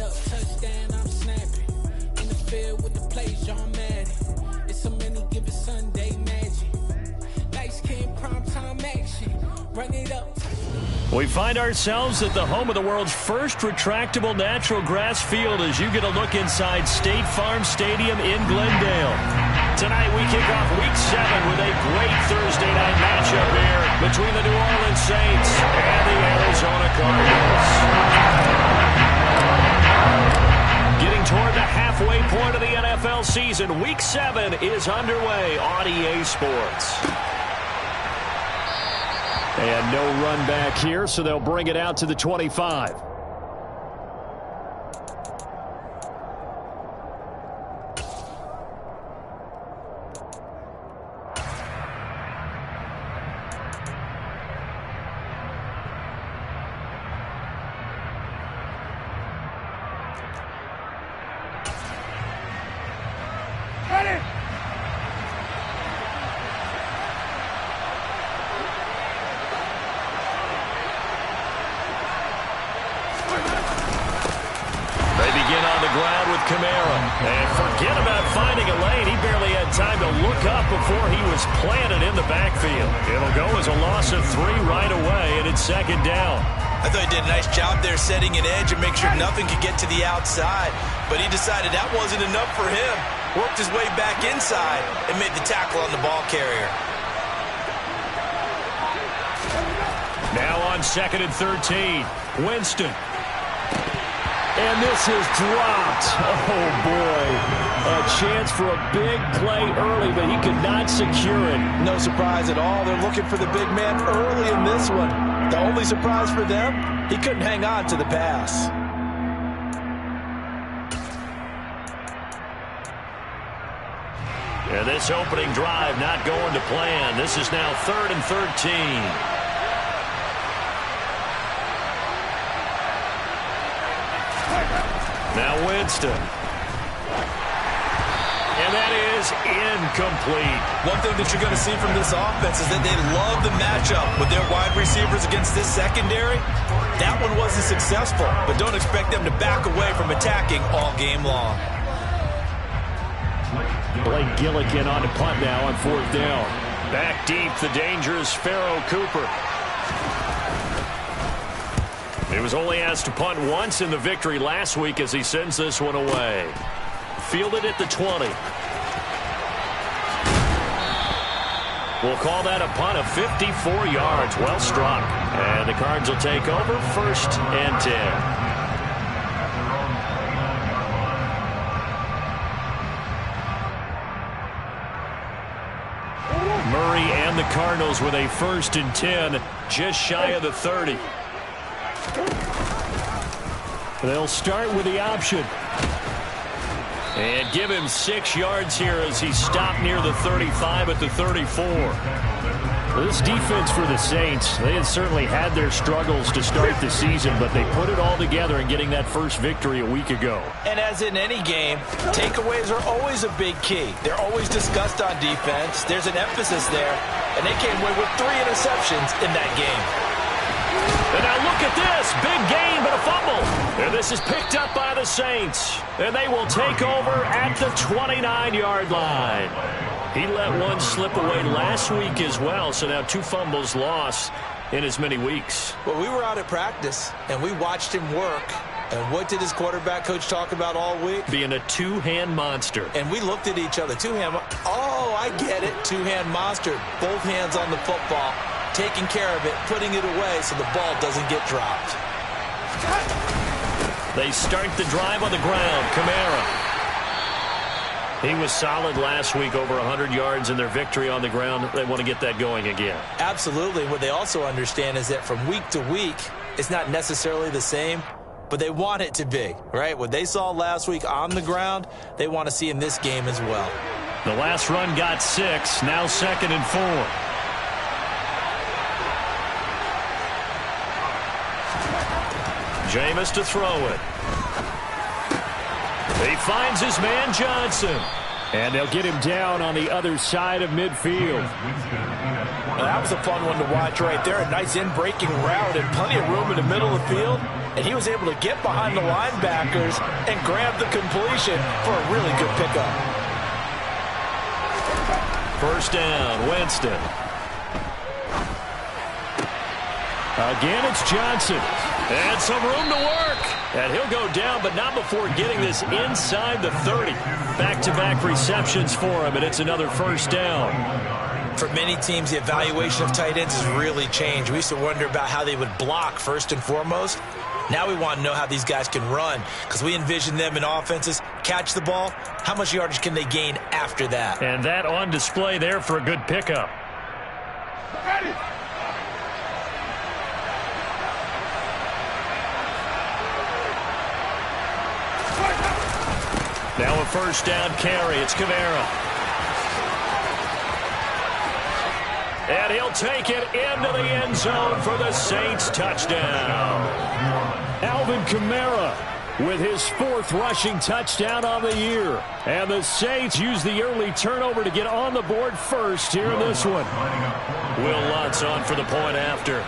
up, touchdown, I'm snapping. In the field with the plays, John Madden. It's so many given Sunday magic. Light skin, primetime action. Run it up. We find ourselves at the home of the world's first retractable natural grass field as you get a look inside State Farm Stadium in Glendale. Tonight we kick off Week 7 with a great Thursday night matchup here between the New Orleans Saints and the Arizona Cardinals. Getting toward the halfway point of the NFL season, Week 7 is underway on EA Sports. And no run back here, so they'll bring it out to the 25. Kamara. And forget about finding a lane. He barely had time to look up before he was planted in the backfield. It'll go as a loss of 3 right away, and it's second down. I thought he did a nice job there setting an edge and make sure nothing could get to the outside. But he decided that wasn't enough for him. Worked his way back inside and made the tackle on the ball carrier. Now on 2nd and 13, Winston. And this is dropped. Oh, boy. A chance for a big play early, but he could not secure it. No surprise at all. They're looking for the big man early in this one. The only surprise for them, he couldn't hang on to the pass. And this opening drive not going to plan. This is now 3rd and 13. Now Winston. And that is incomplete. One thing that you're going to see from this offense is that they love the matchup with their wide receivers against this secondary. That one wasn't successful, but don't expect them to back away from attacking all game long. Blake Gillikin on the punt now on 4th down. Back deep, the dangerous Pharaoh Cooper. He was only asked to punt once in the victory last week as he sends this one away. Fielded at the 20. We'll call that a punt of 54 yards. Well struck. And the Cards will take over 1st and 10. Murray and the Cardinals with a 1st and 10, just shy of the 30. They'll start with the option. And give him 6 yards here as he stopped near the 35 at the 34. This defense for the Saints, they had certainly had their struggles to start the season, but they put it all together in getting that first victory a week ago. And as in any game, takeaways are always a big key. They're always discussed on defense. There's an emphasis there, and they came away with 3 interceptions in that game. And now look at this. Big gain, but a fumble. And this is picked up by the Saints. And they will take over at the 29-yard line. He let one slip away last week as well, so now 2 fumbles lost in as many weeks. Well, we were out at practice, and we watched him work. And what did his quarterback coach talk about all week? Being a 2-hand monster. And we looked at each other. 2-hand. Oh, I get it. 2-hand monster. Both hands on the football, taking care of it, putting it away so the ball doesn't get dropped. They start the drive on the ground. Kamara. He was solid last week, over 100 yards in their victory on the ground. They want to get that going again. Absolutely. What they also understand is that from week to week, it's not necessarily the same, but they want it to be, right? What they saw last week on the ground, they want to see in this game as well. The last run got 6, now 2nd and 4. Jameis to throw it. He finds his man Johnson. And they'll get him down on the other side of midfield. That was a fun one to watch right there. A nice in-breaking route and plenty of room in the middle of the field. And he was able to get behind the linebackers and grab the completion for a really good pickup. First down, Winston. Again, it's Johnson. And some room to work. And he'll go down, but not before getting this inside the 30. Back-to-back receptions for him, and it's another first down. For many teams, the evaluation of tight ends has really changed. We used to wonder about how they would block first and foremost. Now we want to know how these guys can run, because we envision them in offenses catch the ball. How much yardage can they gain after that? And that on display there for a good pickup. Now a first down carry. It's Kamara. And he'll take it into the end zone for the Saints touchdown. Alvin Kamara with his 4th rushing touchdown on the year. And the Saints use the early turnover to get on the board first here in this one. Will Lutz on for the point after.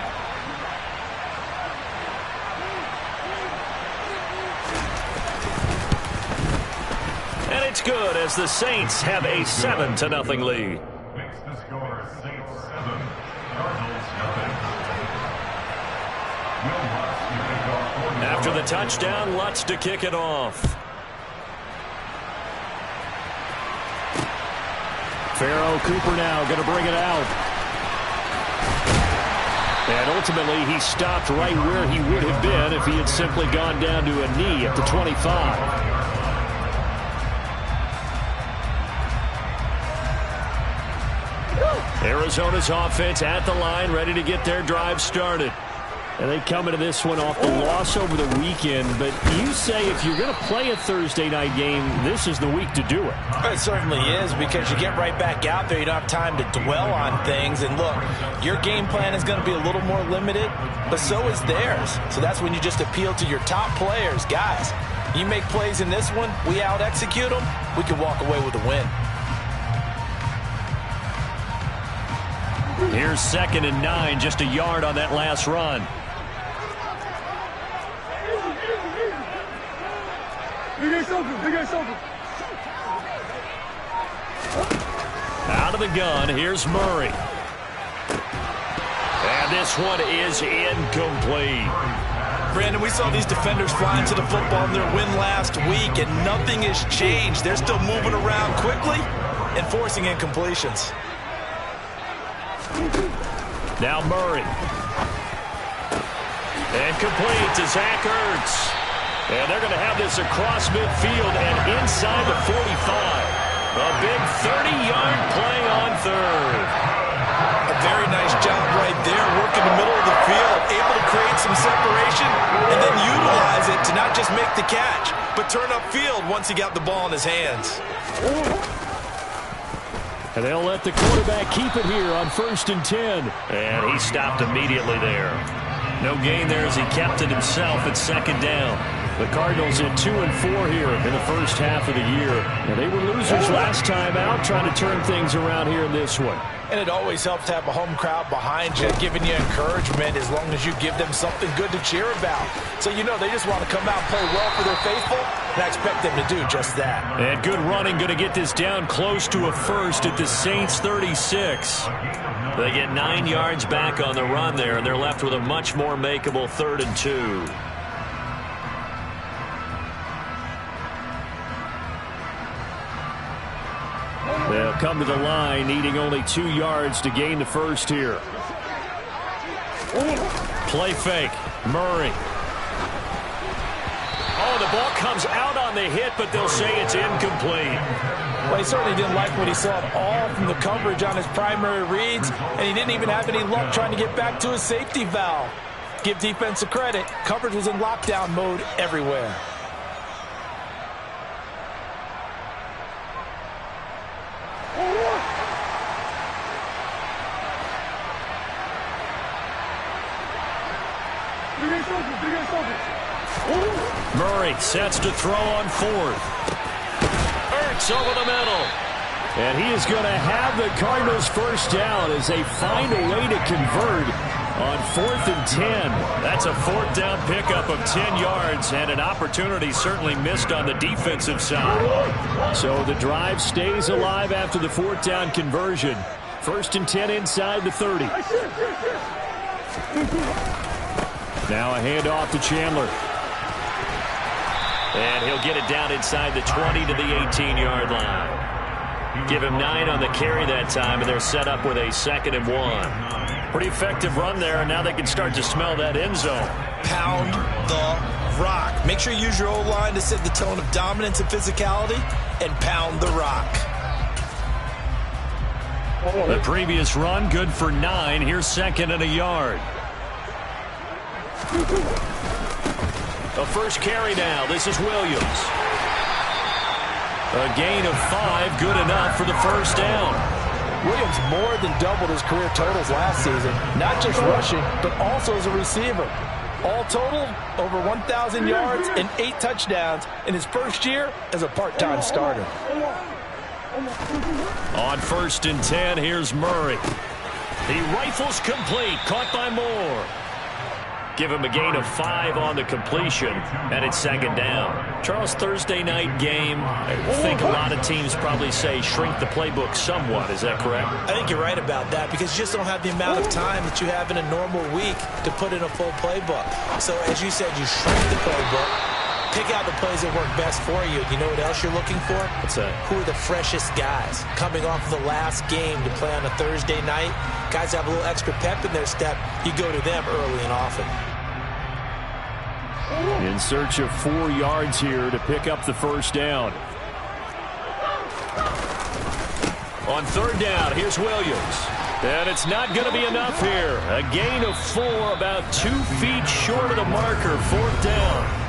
And it's good as the Saints have a 7-0 lead. After the touchdown, Lutz to kick it off. Pharaoh Cooper now going to bring it out. And ultimately, he stopped right where he would have been if he had simply gone down to a knee at the 25. Arizona's offense at the line, ready to get their drive started. And they come into this one off the loss over the weekend. But you say if you're going to play a Thursday night game, this is the week to do it. It certainly is, because you get right back out there. You don't have time to dwell on things. And look, your game plan is going to be a little more limited, but so is theirs. So that's when you just appeal to your top players. Guys, you make plays in this one, we out-execute them, we can walk away with a win. Here's 2nd and 9, just a yard on that last run. Out of the gun, here's Murray. And this one is incomplete. Brandon, we saw these defenders fly into the football in their win last week, and nothing has changed. They're still moving around quickly and forcing incompletions. Now Murray. And complete to Zach Ertz. And they're going to have this across midfield and inside the 45. A big 30-yard play on 3rd. A very nice job right there, working the middle of the field, able to create some separation and then utilize it to not just make the catch, but turn upfield once he got the ball in his hands. And they'll let the quarterback keep it here on 1st and 10. And he stopped immediately there. No gain there as he kept it himself at 2nd down. The Cardinals at 2-4 here in the first half of the year. And they were losers last time out, trying to turn things around here in this one. And it always helps to have a home crowd behind you, giving you encouragement as long as you give them something good to cheer about. So you know they just want to come out and play well for their faithful, and I expect them to do just that. And good running, going to get this down close to a first at the Saints 36. They get 9 yards back on the run there, and they're left with a much more makeable 3rd and 2. They'll come to the line, needing only 2 yards to gain the first here. Play fake. Murray. Oh, the ball comes out on the hit, but they'll say it's incomplete. Well, he certainly didn't like what he saw at all from the coverage on his primary reads, and he didn't even have any luck trying to get back to his safety valve. Give defense a credit. Coverage was in lockdown mode everywhere. Murray sets to throw on 4th. Ertz over the middle. And he is going to have the Cardinals first down as they find a way to convert on 4th and 10. That's a 4th down pickup of 10 yards and an opportunity certainly missed on the defensive side. So the drive stays alive after the 4th down conversion. 1st and 10 inside the 30. Now a handoff to Chandler. And he'll get it down inside the 20 to the 18-yard line. Give him 9 on the carry that time, and they're set up with a 2nd and 1. Pretty effective run there, and now they can start to smell that end zone. Pound the rock. Make sure you use your O-line to set the tone of dominance and physicality, and pound the rock. The previous run, good for 9. Here's 2nd and a yard. A first carry now. This is Williams. A gain of 5, good enough for the first down. Williams more than doubled his career totals last season, not just rushing, but also as a receiver. All total, over 1,000 yards and 8 touchdowns in his first year as a part-time starter. On 1st and 10, here's Murray. He rifles complete, caught by Moore. Give him a gain of 5 on the completion, and it's 2nd down. Charles, Thursday night game, I think a lot of teams probably say shrink the playbook somewhat. Is that correct? I think you're right about that because you just don't have the amount of time that you have in a normal week to put in a full playbook. So, as you said, you shrink the playbook, pick out the plays that work best for you. You know what else you're looking for? What's that? Who are the freshest guys coming off of the last game to play on a Thursday night? Guys have a little extra pep in their step. You go to them early and often. In search of 4 yards here to pick up the first down. On 3rd down, here's Williams. And it's not going to be enough here. A gain of 4, about 2 feet short of the marker, 4th down.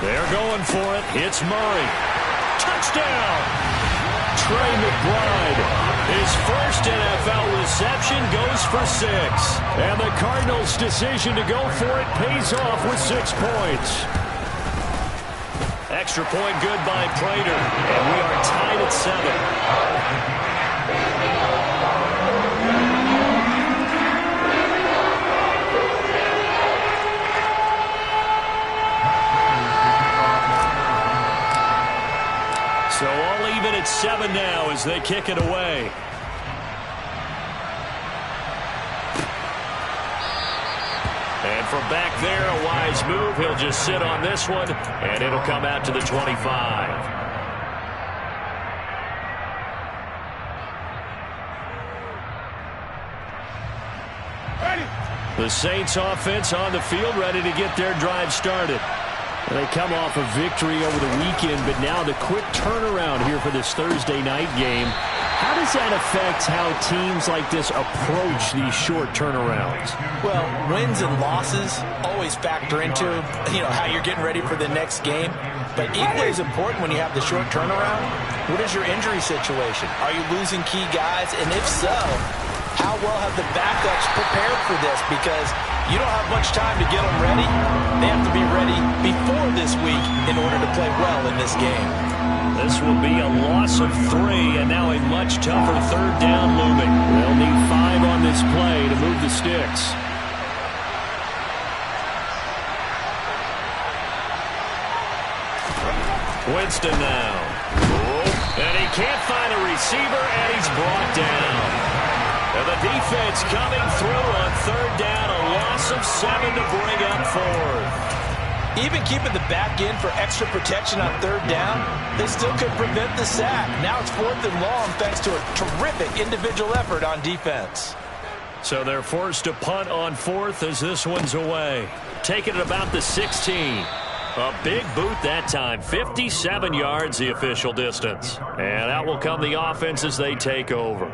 They're going for it. It's Murray. Touchdown! Trey McBride. His first NFL reception goes for 6. And the Cardinals' decision to go for it pays off with 6 points. Extra point good by Prater. And we are tied at 7. So all even at 7 now as they kick it away. And from back there, a wise move. He'll just sit on this one, and it'll come out to the 25. The Saints offense on the field, ready to get their drive started. They come off a victory over the weekend, but now the quick turnaround here for this Thursday night game. How does that affect how teams like this approach these short turnarounds? Well, wins and losses always factor into, how you're getting ready for the next game. But equally as important when you have the short turnaround, what is your injury situation? Are you losing key guys? And if so, how well have the backups prepared for this? Because you don't have much time to get them ready. They have to be ready before this week in order to play well in this game. This will be a loss of 3, and now a much tougher 3rd down looming. They'll need 5 on this play to move the sticks. Winston now. And he can't find a receiver, and he's brought down. And the defense coming through on 3rd down, a loss of 7 to bring up 4th. Even keeping the back in for extra protection on 3rd down, they still could prevent the sack. Now it's 4th and long thanks to a terrific individual effort on defense. So they're forced to punt on 4th as this one's away. Taking it about the 16. A big boot that time. 57 yards the official distance. And out will come the offense as they take over.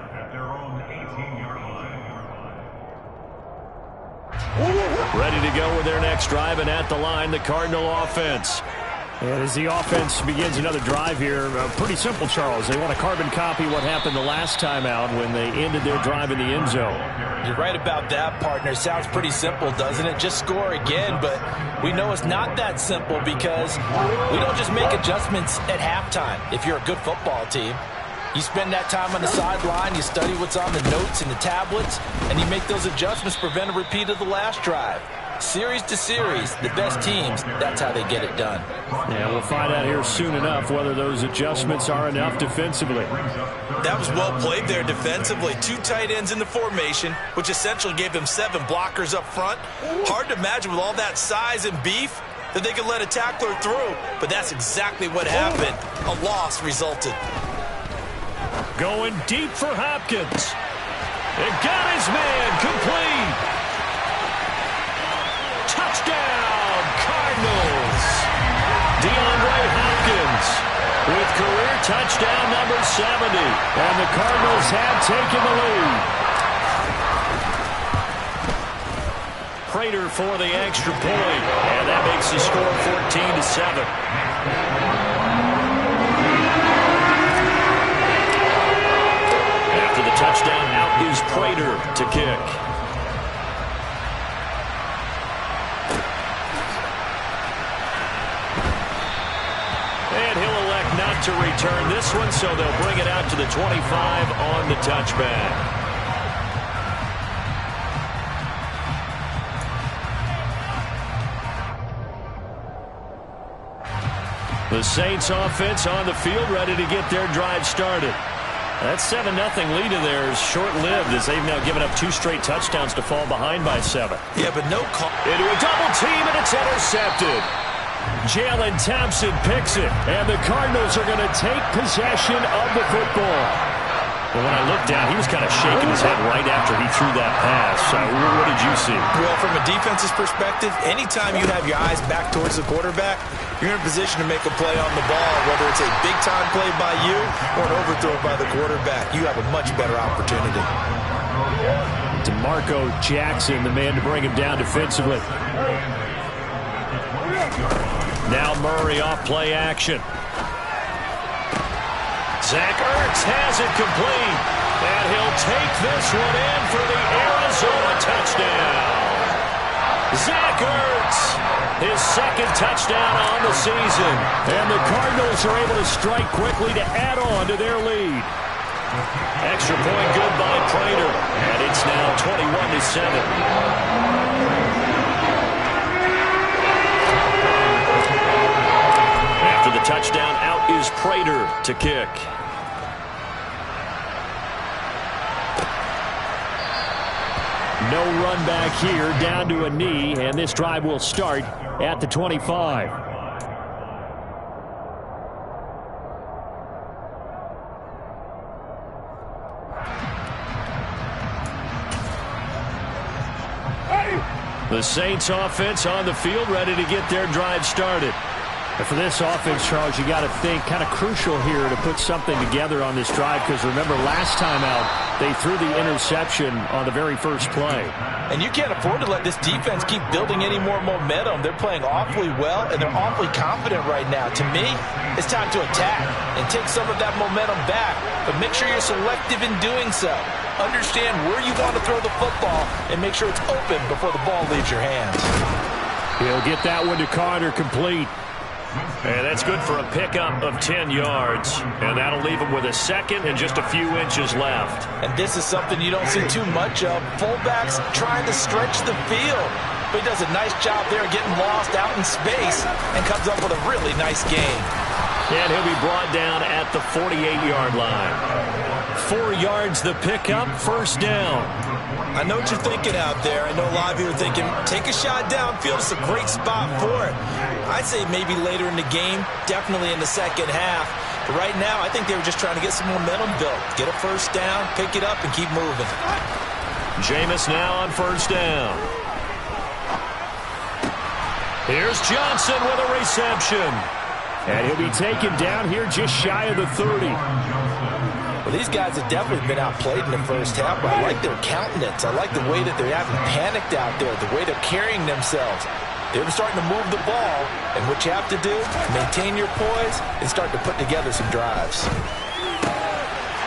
Ready to go with their next drive, and at the line, the Cardinal offense. And as the offense begins another drive here, pretty simple, Charles. They want to carbon copy what happened the last time out when they ended their drive in the end zone. You're right about that, partner. Sounds pretty simple, doesn't it? Just score again, but we know it's not that simple because we don't just make adjustments at halftime if you're a good football team. You spend that time on the sideline, you study what's on the notes and the tablets, and you make those adjustments to prevent a repeat of the last drive. Series to series, the best teams, that's how they get it done. Yeah, we'll find out here soon enough whether those adjustments are enough defensively. That was well played there defensively. 2 tight ends in the formation, which essentially gave them 7 blockers up front. Hard to imagine with all that size and beef that they could let a tackler through, but that's exactly what happened. A loss resulted. Going deep for Hopkins. It got his man complete. Touchdown, Cardinals. DeAndre Hopkins with career touchdown number 70. And the Cardinals have taken the lead. Prater for the extra point. And that makes the score 14-7. After the touchdown, out is Prater to kick. And he'll elect not to return this one, so they'll bring it out to the 25 on the touchback. The Saints offense on the field, ready to get their drive started. That 7-0 lead of theirs short-lived as they've now given up 2 straight touchdowns to fall behind by 7. Yeah, but no call. Into a double team, and it's intercepted. Jalen Thompson picks it, and the Cardinals are going to take possession of the football. But when I looked down, he was kind of shaking his head right after he threw that pass. What did you see? Well, from a defense's perspective, anytime you have your eyes back towards the quarterback, you're in a position to make a play on the ball, whether it's a big-time play by you or an overthrow by the quarterback. You have a much better opportunity. DeMarco Jackson, the man to bring him down defensively. Now Murray off play action. Zach Ertz has it complete. And he'll take this one in for the Arizona touchdown. Zach Ertz, his 2nd touchdown on the season. And the Cardinals are able to strike quickly to add on to their lead. Extra point good by Prater. And it's now 21-7. After the touchdown, out is Prater to kick. No run back here, down to a knee, and this drive will start at the 25. The Saints offense on the field, ready to get their drive started. And for this offense, Charles, you got to think kind of crucial here to put something together on this drive, because remember last time out they threw the interception on the very first play. And you can't afford to let this defense keep building any more momentum. They're playing awfully well, and they're awfully confident right now. To me, it's time to attack and take some of that momentum back, but make sure you're selective in doing so. Understand where you want to throw the football and make sure it's open before the ball leaves your hands. He'll get that one to Carter, complete. And that's good for a pickup of 10 yards. And that'll leave him with a 2nd and just a few inches left. And this is something you don't see too much of. Fullbacks trying to stretch the field. But he does a nice job there getting lost out in space and comes up with a really nice gain. And he'll be brought down at the 48-yard line. 4 yards the pickup, 1st down. I know what you're thinking out there. I know a lot of you are thinking, take a shot downfield. It's a great spot for it. I'd say maybe later in the game, definitely in the 2nd half. But right now, I think they were just trying to get some momentum built. Get a 1st down, pick it up, and keep moving. Jameis now on 1st down. Here's Johnson with a reception. And he'll be taken down here just shy of the 30. Well, these guys have definitely been outplayed in the first half, but I like their countenance. I like the way that they haven't panicked out there, the way they're carrying themselves. They're starting to move the ball, and what you have to do, maintain your poise and start to put together some drives.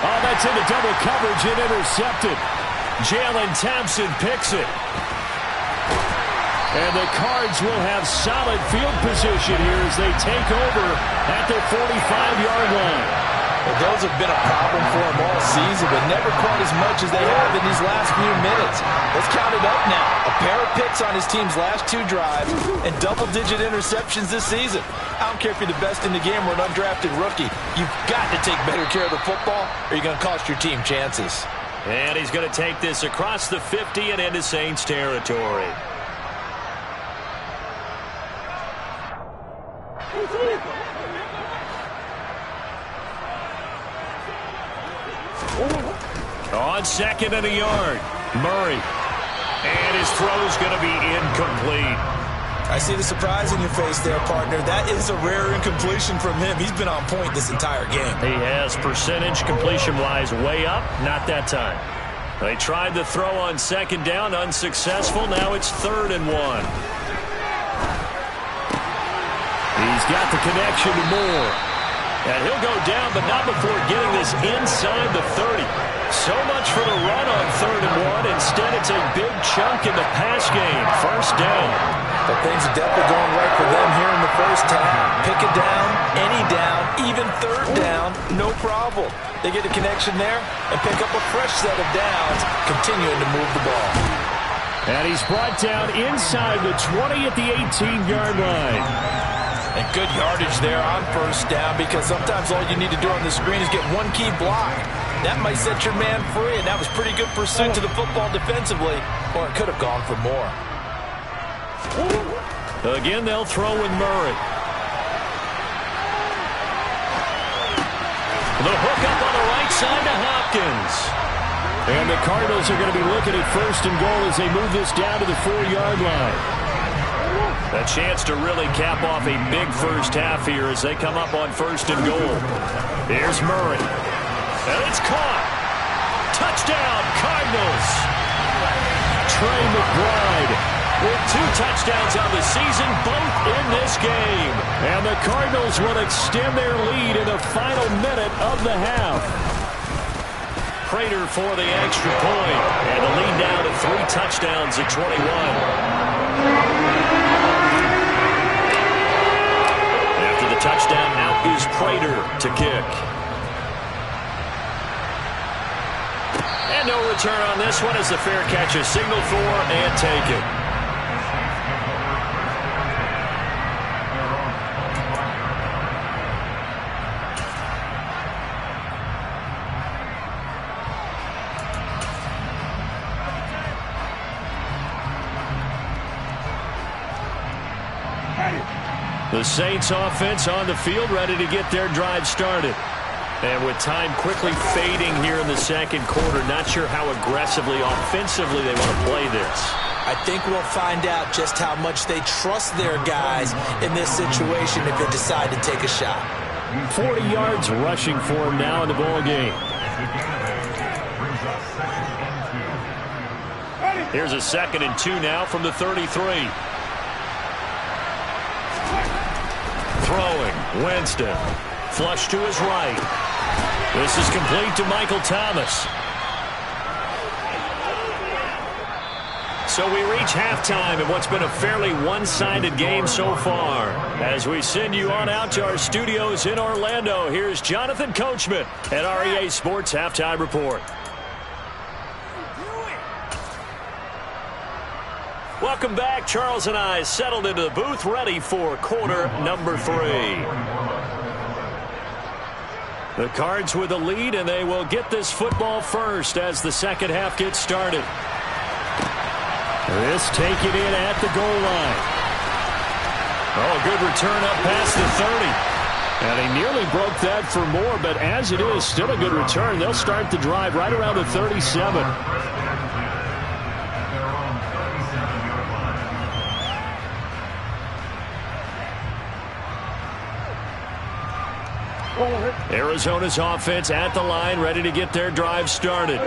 Oh, that's into double coverage and intercepted. Jalen Thompson picks it. And the Cards will have solid field position here as they take over at their 45-yard line. Well, those have been a problem for them all season, but never quite as much as they have in these last few minutes. Let's count it up now. A pair of picks on his team's last 2 drives and double-digit interceptions this season. I don't care if you're the best in the game or an undrafted rookie. You've got to take better care of the football or you're going to cost your team chances. And he's going to take this across the 50 and into Saints territory. On 2nd and a yard, Murray. And his throw's going to be incomplete. I see the surprise in your face there, partner. That is a rare incompletion from him. He's been on point this entire game. He has percentage completion-wise way up, not that time. They tried the throw on 2nd down, unsuccessful. Now it's 3rd and 1. He's got the connection to Moore. And he'll go down, but not before getting this inside the 30. So much for the run on 3rd and 1. Instead, it's a big chunk in the pass game. 1st down. But things are definitely going right for them here in the first half. Pick it down, any down, even 3rd down, no problem. They get a connection there and pick up a fresh set of downs, continuing to move the ball. And he's brought down inside the 20 at the 18-yard line. And good yardage there on 1st down, because sometimes all you need to do on the screen is get one key block. That might set your man free, and that was pretty good pursuit to the football defensively, or it could have gone for more. Again, they'll throw with Murray. The hook up on the right side to Hopkins. And the Cardinals are going to be looking at 1st and goal as they move this down to the 4-yard line. A chance to really cap off a big first half here as they come up on 1st and goal. Here's Murray. And it's caught. Touchdown, Cardinals. Trey McBride with 2 touchdowns on the season, both in this game. And the Cardinals will extend their lead in the final minute of the half. Prater for the extra point. And the lead now to 3 touchdowns at 21. Touchdown, out is Prater to kick. And no return on this one as the fair catch is signaled for and taken. The Saints offense on the field, ready to get their drive started. And with time quickly fading here in the 2nd quarter, not sure how aggressively, offensively they want to play this. I think we'll find out just how much they trust their guys in this situation if they decide to take a shot. 40 yards rushing for him now in the ball game. Here's a 2nd and 2 now from the 33. Throwing, Winston. Flush to his right. This is complete to Michael Thomas. So we reach halftime in what's been a fairly one-sided game so far. As we send you on out to our studios in Orlando, here's Jonathan Coachman at REA Sports Halftime Report. Welcome back. Charles and I settled into the booth, ready for quarter number 3. The Cards with the lead, and they will get this football first as the 2nd half gets started. This taken in at the goal line. Oh, good return up past the 30. And he nearly broke that for more, but as it is, still a good return. They'll start the drive right around the 37. Arizona's offense at the line, ready to get their drive started.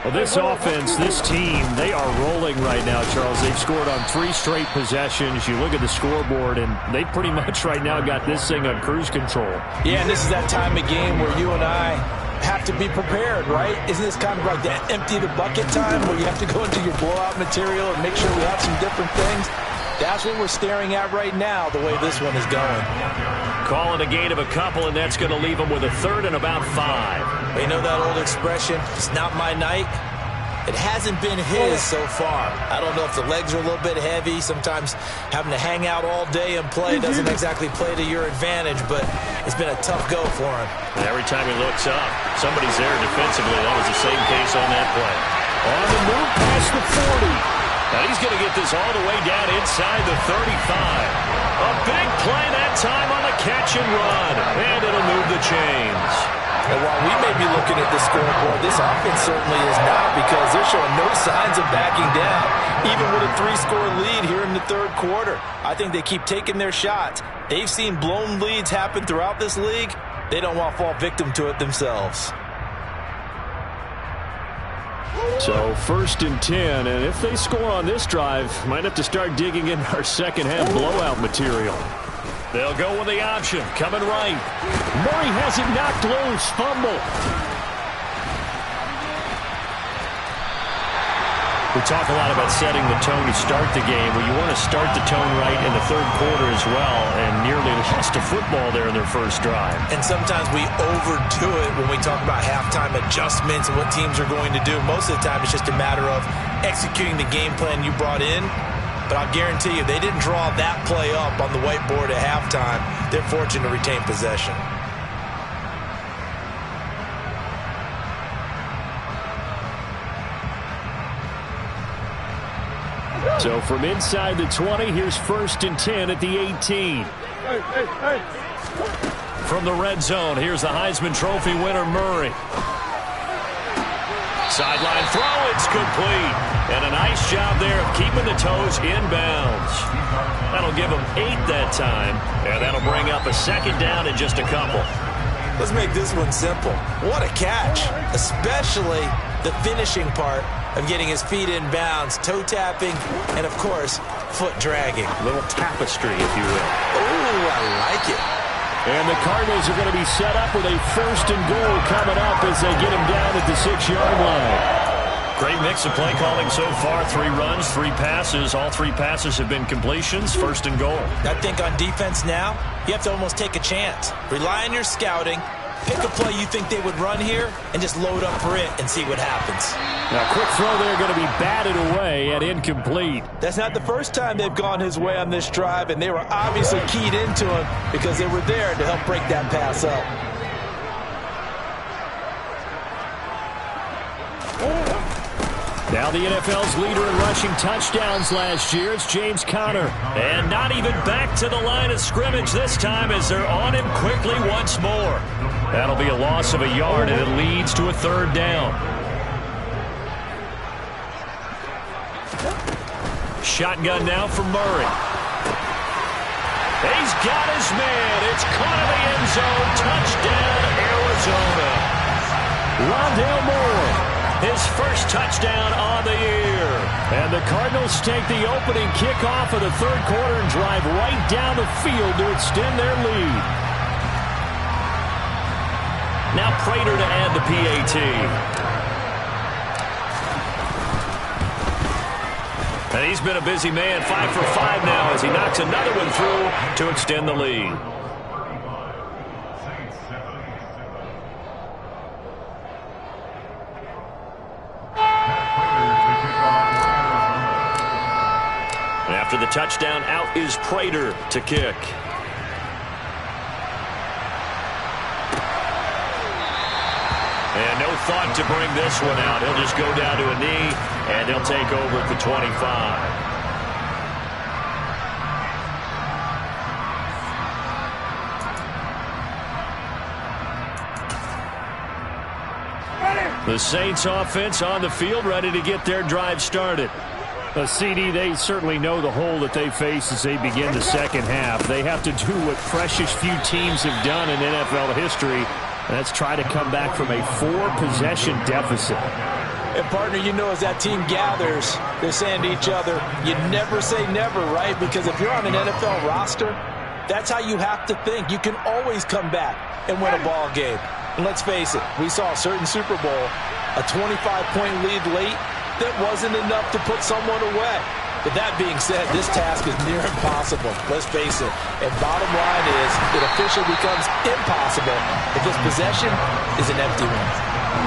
Well, this offense, this team, they are rolling right now, Charles. They've scored on 3 straight possessions. You look at the scoreboard, and they pretty much right now got this thing on cruise control. Yeah, and this is that time of game where you and I have to be prepared, right? Isn't this kind of like that empty the bucket time where you have to go into your blowout material and make sure we have some different things? That's what we're staring at right now, the way this one is going. Call it a gain of a couple, and that's going to leave them with a third and about 5. You know that old expression, it's not my night? It hasn't been his so far. I don't know if the legs are a little bit heavy. Sometimes having to hang out all day and play doesn't exactly play to your advantage, but it's been a tough go for him. And every time he looks up, somebody's there defensively. That was the same case on that play. On the move past the 40. And he's going to get this all the way down inside the 35. A big play that time on the catch and run. And it'll move the chains. And while we may be looking at the scoreboard, this offense certainly is not, because they're showing no signs of backing down, even with a 3-score lead here in the third quarter. I think they keep taking their shots. They've seen blown leads happen throughout this league. They don't want to fall victim to it themselves. So 1st and 10, and if they score on this drive, might have to start digging in our second-half blowout material. They'll go with the option, coming right. Murray has it knocked loose, fumble. We talk a lot about setting the tone to start the game. Well, you want to start the tone right in the third quarter as well, and nearly lost a football there in their first drive. And sometimes we overdo it when we talk about halftime adjustments and what teams are going to do. Most of the time, it's just a matter of executing the game plan you brought in. But I'll guarantee you, they didn't draw that play up on the whiteboard at halftime. They're fortunate to retain possession. So from inside the 20, here's 1st and 10 at the 18. From the red zone, here's the Heisman Trophy winner, Murray. Sideline throw, it's complete. And a nice job there of keeping the toes inbounds. That'll give them 8 that time, and that'll bring up a second down in just a couple. Let's make this one simple. What a catch, especially the finishing part of getting his feet in bounds, toe tapping, and of course, foot dragging. A little tapestry, if you will. Ooh, I like it. And the Cardinals are going to be set up with a 1st and goal coming up as they get him down at the 6-yard line. Great mix of play calling so far. 3 runs, 3 passes. All 3 passes have been completions. 1st and goal. I think on defense now, you have to almost take a chance. Rely on your scouting. Pick a play you think they would run here and just load up for it and see what happens. Now, quick throw there going to be batted away and incomplete. That's not the first time they've gone his way on this drive, and they were obviously keyed into him because they were there to help break that pass up. Now the NFL's leader in rushing touchdowns last year, it's James Conner. And not even back to the line of scrimmage this time as they're on him quickly once more. That'll be a loss of a yard, and it leads to a 3rd down. Shotgun now for Murray. He's got his man. It's caught in the end zone. Touchdown, Arizona. Rondale Moore. His first touchdown on the year. And the Cardinals take the opening kickoff of the third quarter and drive right down the field to extend their lead. Now Prater to add the PAT. And he's been a busy man, 5 for 5 now as he knocks another one through to extend the lead. After the touchdown, out is Prater to kick. And no thought to bring this one out. He'll just go down to a knee, and they'll take over at the 25. The Saints offense on the field, ready to get their drive started. CD, they certainly know the hole that they face as they begin the second half. They have to do what precious few teams have done in NFL history, and that's try to come back from a 4-possession deficit. And, partner, you know as that team gathers, they're saying to each other, you never say never, right? Because if you're on an NFL roster, that's how you have to think. You can always come back and win a ball game. And let's face it, we saw a certain Super Bowl, a 25-point lead late, that wasn't enough to put someone away. But that being said, this task is near impossible. Let's face it. And bottom line is, it officially becomes impossible if this possession is an empty one.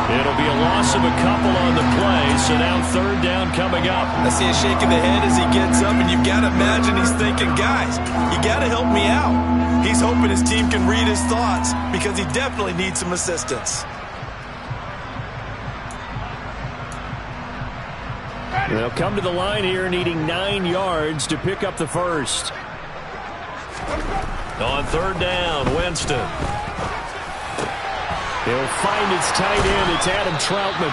It'll be a loss of a couple on the play, so now third down coming up. I see a shake of the head as he gets up, and you've got to imagine he's thinking, guys, you got to help me out. He's hoping his team can read his thoughts because he definitely needs some assistance. They'll come to the line here needing 9 yards to pick up the first. On third down, Winston. He'll find his tight end. It's Adam Troutman.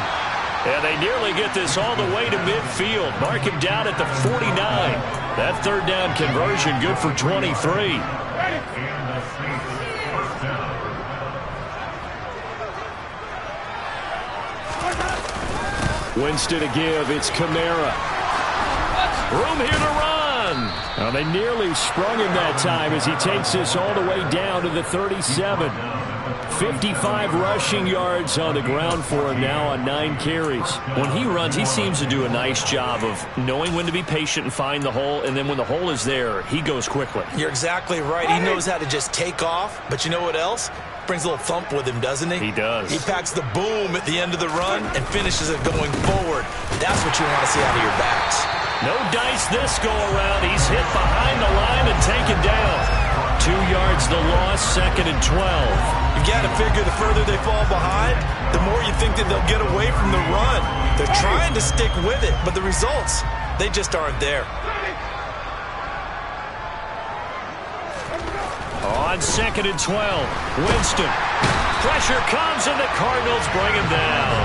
And they nearly get this all the way to midfield. Mark him down at the 49. That third down conversion good for 23. Winston to give. It's Kamara. Room here to run. Well, they nearly sprung him that time as he takes this all the way down to the 37. 55 rushing yards on the ground for him now on 9 carries. When he runs, he seems to do a nice job of knowing when to be patient and find the hole, and then when the hole is there, he goes quickly. You're exactly right. He knows how to just take off, but you know what else? Brings a little thump with him, doesn't he? He does. He packs the boom at the end of the run and finishes it going forward. That's what you want to see out of your backs. No dice this go around. He's hit behind the line and taken down. 2 yards the loss, 2nd and 12. You've got to figure the further they fall behind, the more you think that they'll get away from the run. They're trying to stick with it, but the results, they just aren't there. On 2nd and 12, Winston. Pressure comes and the Cardinals bring him down.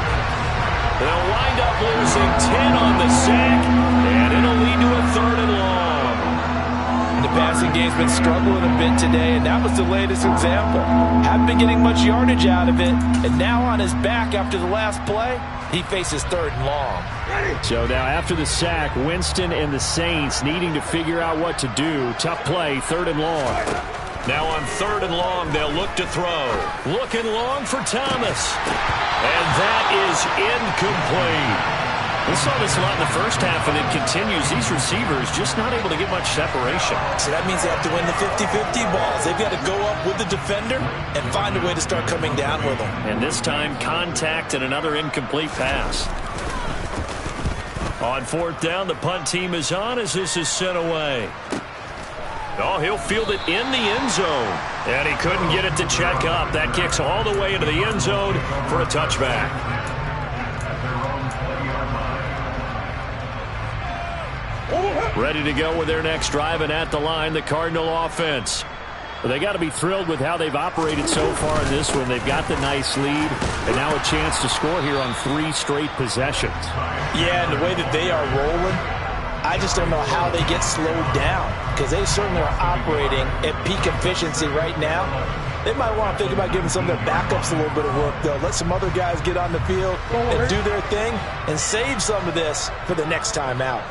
They'll wind up losing 10 on the sack, and it'll lead to a 3rd and long. The passing game's been struggling a bit today, and that was the latest example. Haven't been getting much yardage out of it, and now on his back after the last play, he faces 3rd and long. So now after the sack, Winston and the Saints needing to figure out what to do. Tough play, 3rd and long. Now on 3rd and long, they'll look to throw. Looking long for Thomas. And that is incomplete. We saw this a lot in the first half, and it continues. These receivers just not able to get much separation. So that means they have to win the 50-50 balls. They've got to go up with the defender and find a way to start coming down with them. And this time, contact and another incomplete pass. On 4th down, the punt team is on as this is sent away. Oh, he'll field it in the end zone. And he couldn't get it to check up. That kicks all the way into the end zone for a touchback. Ready to go with their next drive, and at the line, the Cardinal offense. Well, they got to be thrilled with how they've operated so far in this one. They've got the nice lead, and now a chance to score here on 3 straight possessions. Yeah, and the way that they are rolling, I just don't know how they get slowed down, because they certainly are operating at peak efficiency right now. They might want to think about giving some of their backups a little bit of work, though. Let some other guys get on the field and do their thing and save some of this for the next time out.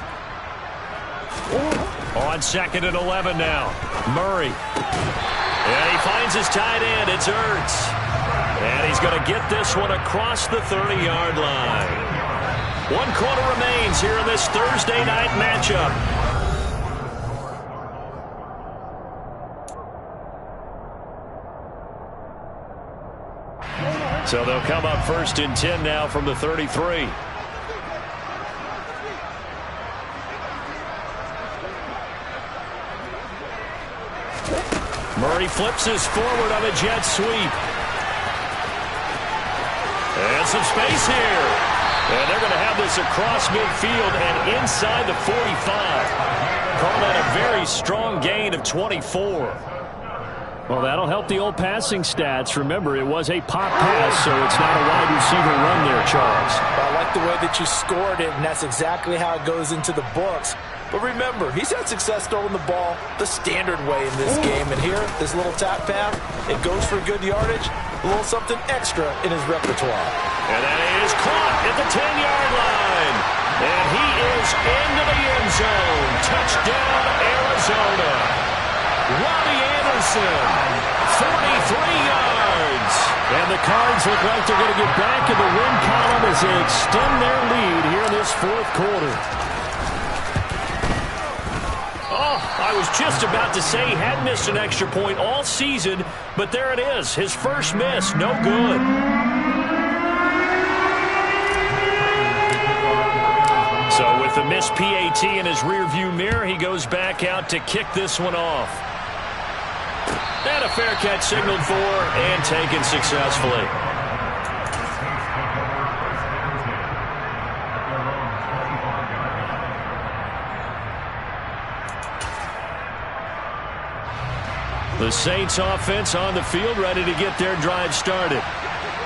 On 2nd and 11 now, Murray. And he finds his tight end. It's Ertz. And he's going to get this one across the 30-yard line. 1 quarter remains here in this Thursday night matchup. So they'll come up 1st and 10 now from the 33. Murray flips this forward on a jet sweep. And some space here. And they're going to have this across midfield and inside the 45. Call that a very strong gain of 24. Well, that'll help the old passing stats. Remember, it was a pop pass, so it's not a wide receiver run there, Charles. I like the way that you scored it, and that's exactly how it goes into the books. But remember, he's had success throwing the ball the standard way in this game. And here, this little tap pass, it goes for good yardage, a little something extra in his repertoire. And that is caught at the 10-yard line. And he is into the end zone. Touchdown, Arizona. Robbie Anderson, 43 yards. And the Cards look like they're going to get back in the win column as they extend their lead here in this fourth quarter. I was just about to say he had missed an extra point all season, but there it is. His first miss, no good. So with the missed PAT in his rearview mirror, he goes back out to kick this one off. And a fair catch signaled for and taken successfully. The Saints offense on the field, ready to get their drive started.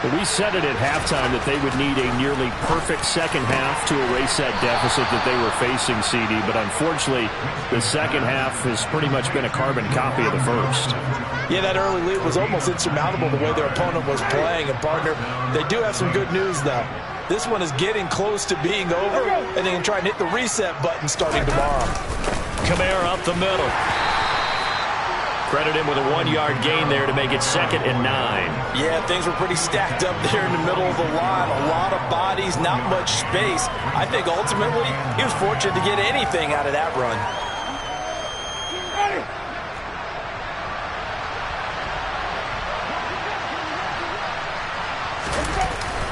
Well, we said it at halftime that they would need a nearly perfect second half to erase that deficit that they were facing, CD. But unfortunately, the second half has pretty much been a carbon copy of the first. Yeah, that early lead was almost insurmountable the way their opponent was playing. And, partner, they do have some good news, though. This one is getting close to being over, and they can try and hit the reset button starting tomorrow. Kamara up the middle. Credit him with a 1-yard gain there to make it 2nd and 9. Yeah, things were pretty stacked up there in the middle of the line. A lot of bodies, not much space. I think ultimately he was fortunate to get anything out of that run.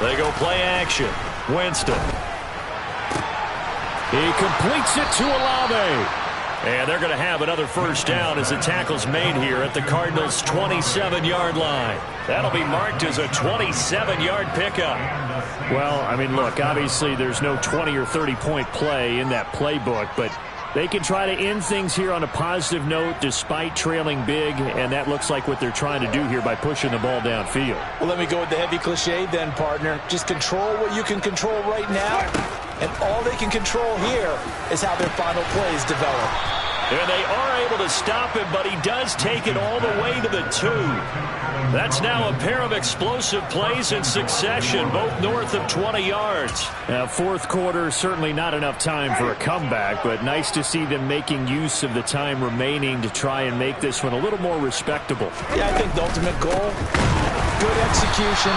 They go play action. Winston. He completes it to Olave. And they're going to have another first down as the tackle's made here at the Cardinals' 27-yard line. That'll be marked as a 27-yard pickup. Well, I mean, look, obviously there's no 20 or 30-point play in that playbook, but they can try to end things here on a positive note despite trailing big, and that looks like what they're trying to do here by pushing the ball downfield. Well, let me go with the heavy cliche then, partner. Just control what you can control right now, and all they can control here is how their final plays develop. And they are able to stop him, but he does take it all the way to the 2. That's now a pair of explosive plays in succession, both north of 20 yards. Now, fourth quarter, certainly not enough time for a comeback, but nice to see them making use of the time remaining to try and make this one a little more respectable. Yeah, I think the ultimate goal, good execution,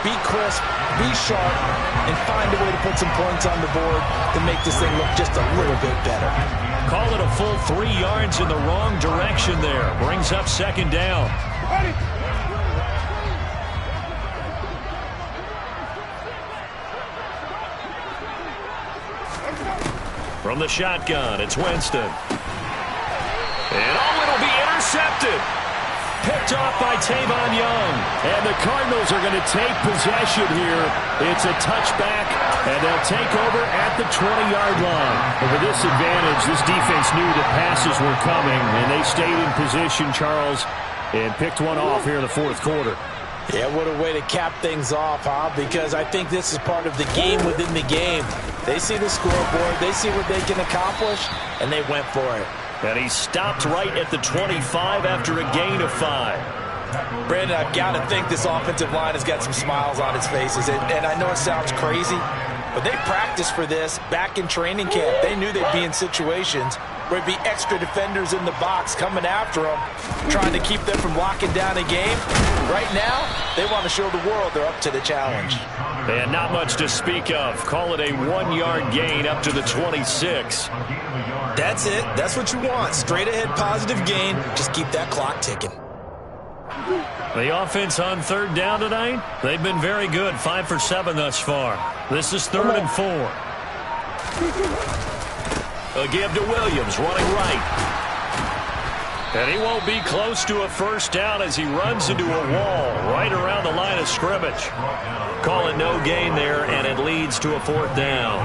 be crisp, be sharp, and find a way to put some points on the board to make this thing look just a little bit better. Call it a full 3 yards in the wrong direction there. Brings up 2nd down. From the shotgun, it's Winston. And it'll be intercepted. Picked off by Tavon Young. And the Cardinals are going to take possession here. It's a touchback, and they'll take over at the 20-yard line. And with this advantage, this defense knew that passes were coming, and they stayed in position, Charles, and picked one off here in the fourth quarter. Yeah, what a way to cap things off, huh? Because I think this is part of the game within the game. They see the scoreboard, they see what they can accomplish, and they went for it. And he stopped right at the 25 after a gain of 5. Brandon, I've got to think this offensive line has got some smiles on its faces. And I know it sounds crazy, but they practiced for this back in training camp. They knew they'd be in situations where it'd be extra defenders in the box coming after them, trying to keep them from locking down a game. Right now, they want to show the world they're up to the challenge. And not much to speak of. Call it a 1-yard gain up to the 26. That's it. That's what you want. Straight ahead positive gain. Just keep that clock ticking. The offense on 3rd down tonight, they've been very good. 5 for 7 thus far. This is 3rd and 4. A give to Williams, running right. And he won't be close to a first down as he runs into a wall right around the line of scrimmage. Call it no gain there, and it leads to a 4th down.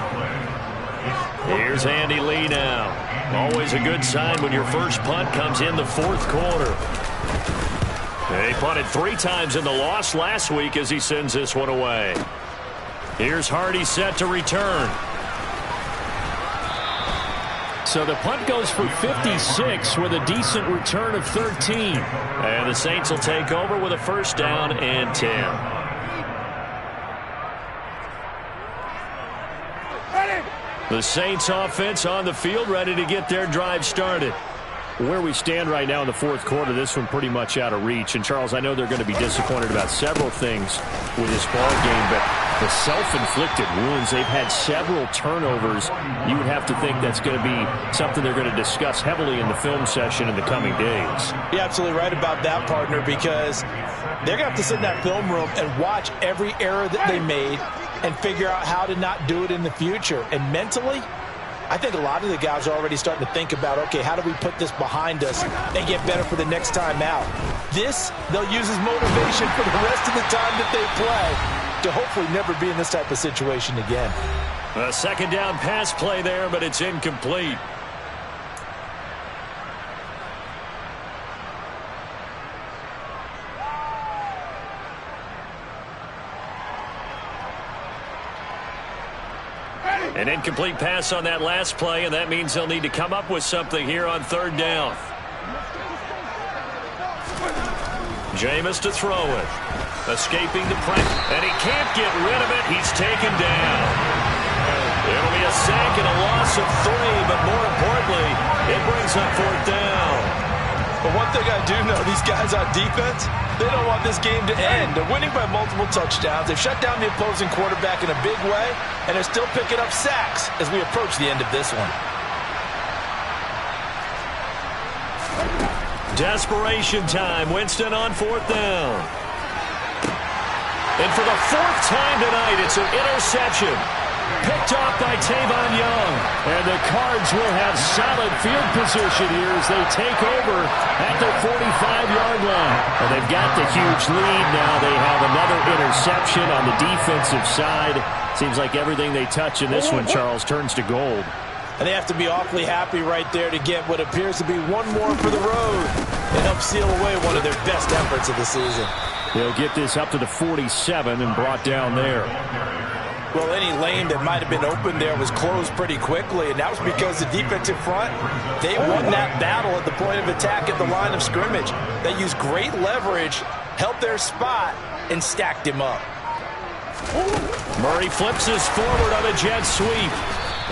Here's Andy Lee now. Always a good sign when your first punt comes in the fourth quarter. He punted 3 times in the loss last week as he sends this one away. Here's Hardy set to return. So the punt goes for 56 with a decent return of 13. And the Saints will take over with a first down and 10. The Saints offense on the field, ready to get their drive started. Where we stand right now in the fourth quarter, this one pretty much out of reach. And, Charles, I know they're going to be disappointed about several things with this ball game, but the self-inflicted wounds, they've had several turnovers. You would have to think that's going to be something they're going to discuss heavily in the film session in the coming days. You're absolutely right about that, partner, because they're going to have to sit in that film room and watch every error that they made and figure out how to not do it in the future. And mentally, I think a lot of the guys are already starting to think about, okay, how do we put this behind us and get better for the next time out? This, they'll use as motivation for the rest of the time that they play to hopefully never be in this type of situation again. A second down pass play there, but it's incomplete. An incomplete pass on that last play, and that means they'll need to come up with something here on third down. Jameis to throw it. Escaping the pressure, and he can't get rid of it. He's taken down. It'll be a sack and a loss of 3, but more importantly, it brings up fourth down. But one thing I do know, these guys on defense, they don't want this game to end. They're winning by multiple touchdowns. They've shut down the opposing quarterback in a big way, and they're still picking up sacks as we approach the end of this one. Desperation time. Winston on fourth down. And for the 4th time tonight, it's an interception. Picked off by Tavon Young. And the Cards will have solid field position here as they take over at the 45-yard line. And they've got the huge lead now. They have another interception on the defensive side. Seems like everything they touch in this one, Charles, turns to gold. And they have to be awfully happy right there to get what appears to be one more for the road and help seal away one of their best efforts of the season. They'll get this up to the 47 and brought down there. Well, any lane that might have been open there was closed pretty quickly, and that was because the defensive front, they won that battle at the point of attack at the line of scrimmage. They used great leverage, held their spot, and stacked him up. Murray flips this forward on a jet sweep,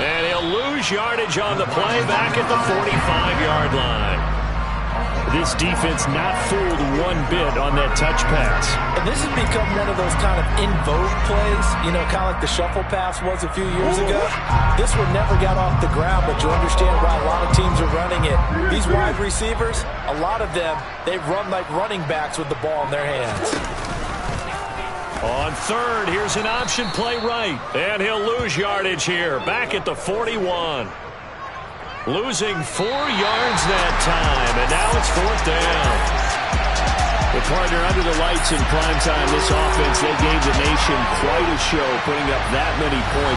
and he'll lose yardage on the play back at the 45-yard line. This defense not fooled one bit on that touch pass. And this has become one of those kind of in vogue plays, you know, kind of like the shuffle pass was a few years ago. This one never got off the ground, but you understand why a lot of teams are running it. These wide receivers, a lot of them, they run like running backs with the ball in their hands. On third, here's an option play right, and he'll lose yardage here, back at the 41. Losing 4 yards that time, and now it's fourth down. The partner under the lights in primetime, this offense, they gave the nation quite a show, putting up that many points.